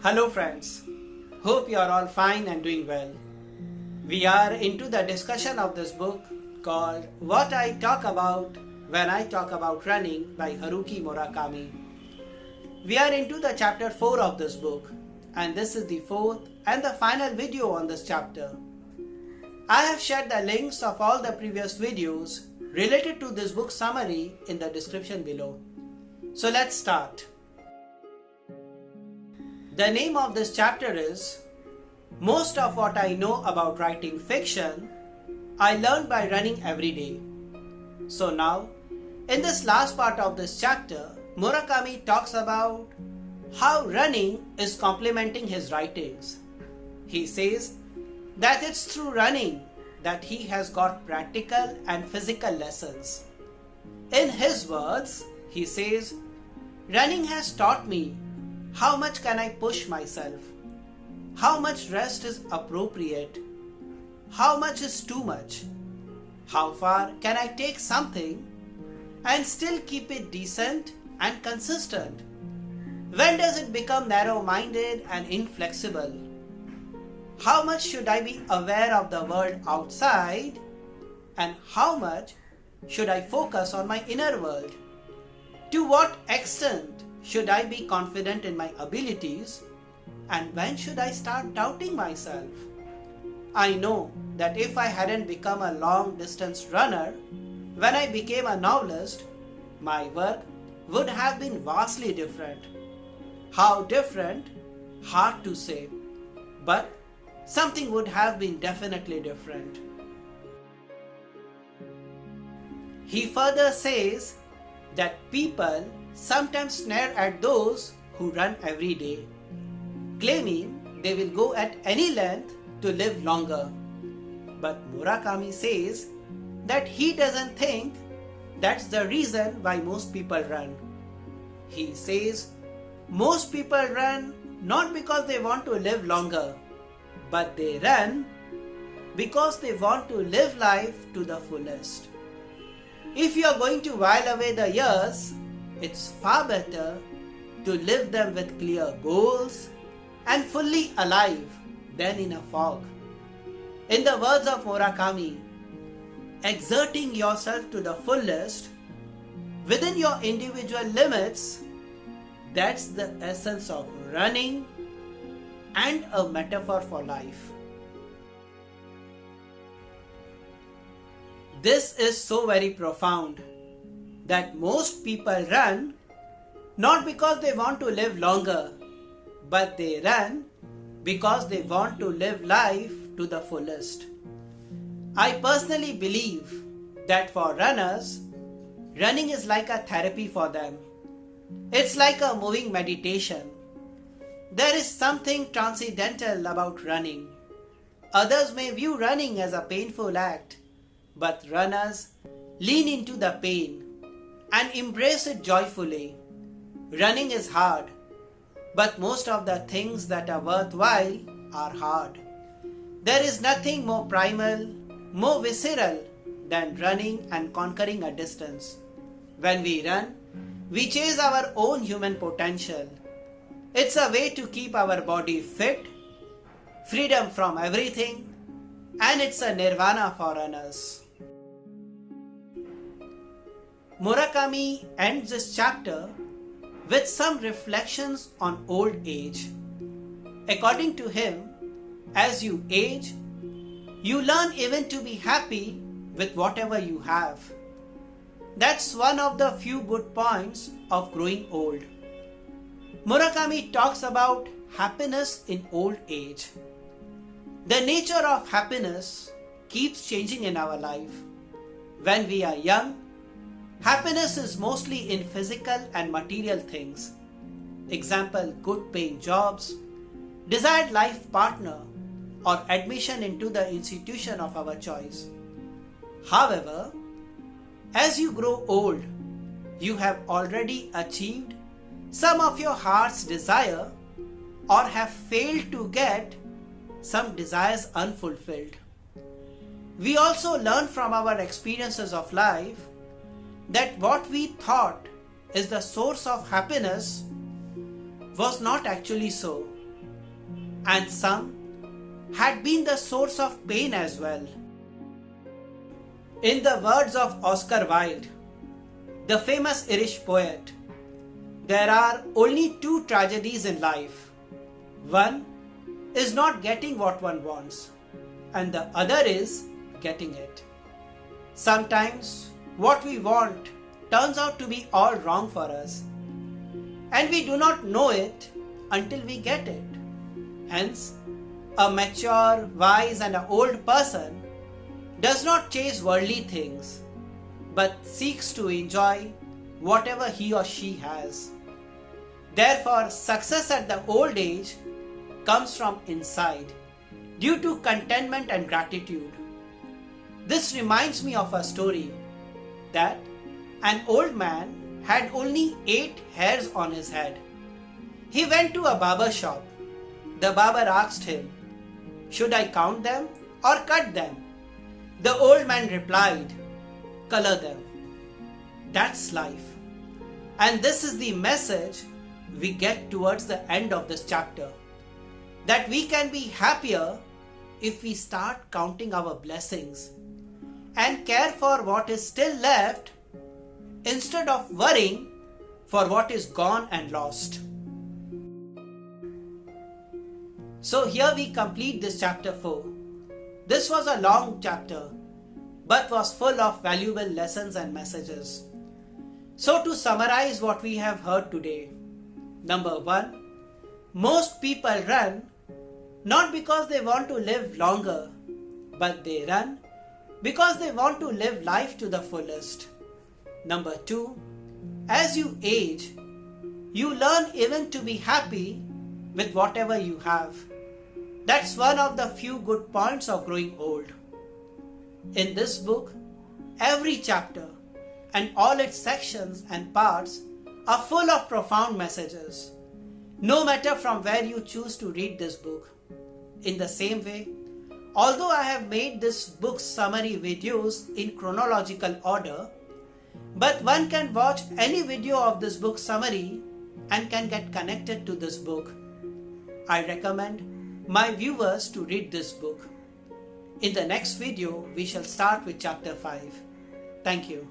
Hello friends, hope you are all fine and doing well. We are into the discussion of this book called What I Talk About When I Talk About Running by Haruki Murakami. We are into the chapter 4 of this book, and this is the fourth and the final video on this chapter. I have shared the links of all the previous videos related to this book summary in the description below. So let's start. The name of this chapter is Most of what I know about writing fiction, I learned by running every day. So now, in this last part of this chapter, Murakami talks about how running is complementing his writings. He says that it's through running that he has got practical and physical lessons. In his words, he says, running has taught me how much can I push myself, how much rest is appropriate, how much is too much, how far can I take something and still keep it decent and consistent. When does it become narrow-minded and inflexible? How much should I be aware of the world outside, and how much should I focus on my inner world? To what extent should I be confident in my abilities, and when should I start doubting myself? I know that if I hadn't become a long-distance runner, when I became a novelist, my work would have been vastly different. How different? Hard to say, but something would have been definitely different. He further says that people sometimes snare at those who run every day, claiming they will go at any length to live longer. But Murakami says that he doesn't think that's the reason why most people run. He says most people run not because they want to live longer, but they run because they want to live life to the fullest. If you are going to while away the years, it's far better to live them with clear goals and fully alive than in a fog. In the words of Murakami, exerting yourself to the fullest within your individual limits, that's the essence of running and a metaphor for life. This is so very profound that most people run not because they want to live longer, but they run because they want to live life to the fullest. I personally believe that for runners, running is like a therapy for them. It's like a moving meditation. There is something transcendental about running. Others may view running as a painful act, but runners lean into the pain and embrace it joyfully. Running is hard, but most of the things that are worthwhile are hard. There is nothing more primal, more visceral than running and conquering a distance. When we run, we chase our own human potential. It's a way to keep our body fit, freedom from everything, and it's a nirvana for runners. Murakami ends this chapter with some reflections on old age. According to him, as you age, you learn even to be happy with whatever you have. That's one of the few good points of growing old. Murakami talks about happiness in old age. The nature of happiness keeps changing in our life. When we are young, happiness is mostly in physical and material things. Example, good paying jobs, desired life partner, or admission into the institution of our choice. However, as you grow old, you have already achieved some of your heart's desire or have failed to get some desires unfulfilled. We also learn from our experiences of life that what we thought is the source of happiness was not actually so. and some had been the source of pain as well. In the words of Oscar Wilde, the famous Irish poet, there are only two tragedies in life. One is not getting what one wants, and the other is getting it. Sometimes what we want turns out to be all wrong for us, and we do not know it until we get it. Hence, a mature, wise, and an old person does not chase worldly things, but seeks to enjoy whatever he or she has. Therefore, success at the old age comes from inside, due to contentment and gratitude. This reminds me of a story that an old man had only 8 hairs on his head. He went to a barber shop. The barber asked him, "Should I count them or cut them?" The old man replied, "Color them." That's life. And this is the message we get towards the end of this chapter. That we can be happier if we start counting our blessings and care for what is still left instead of worrying for what is gone and lost. So here we complete this chapter 4. This was a long chapter, but was full of valuable lessons and messages. So to summarize what we have heard today, number 1, most people run not because they want to live longer, but they run because they want to live life to the fullest. Number 2, as you age, you learn even to be happy with whatever you have. That's one of the few good points of growing old. In this book, every chapter and all its sections and parts are full of profound messages, no matter from where you choose to read this book. In the same way, although I have made this book's summary videos in chronological order, but one can watch any video of this book summary and can get connected to this book. I recommend my viewers to read this book. In the next video, we shall start with chapter 5. Thank you.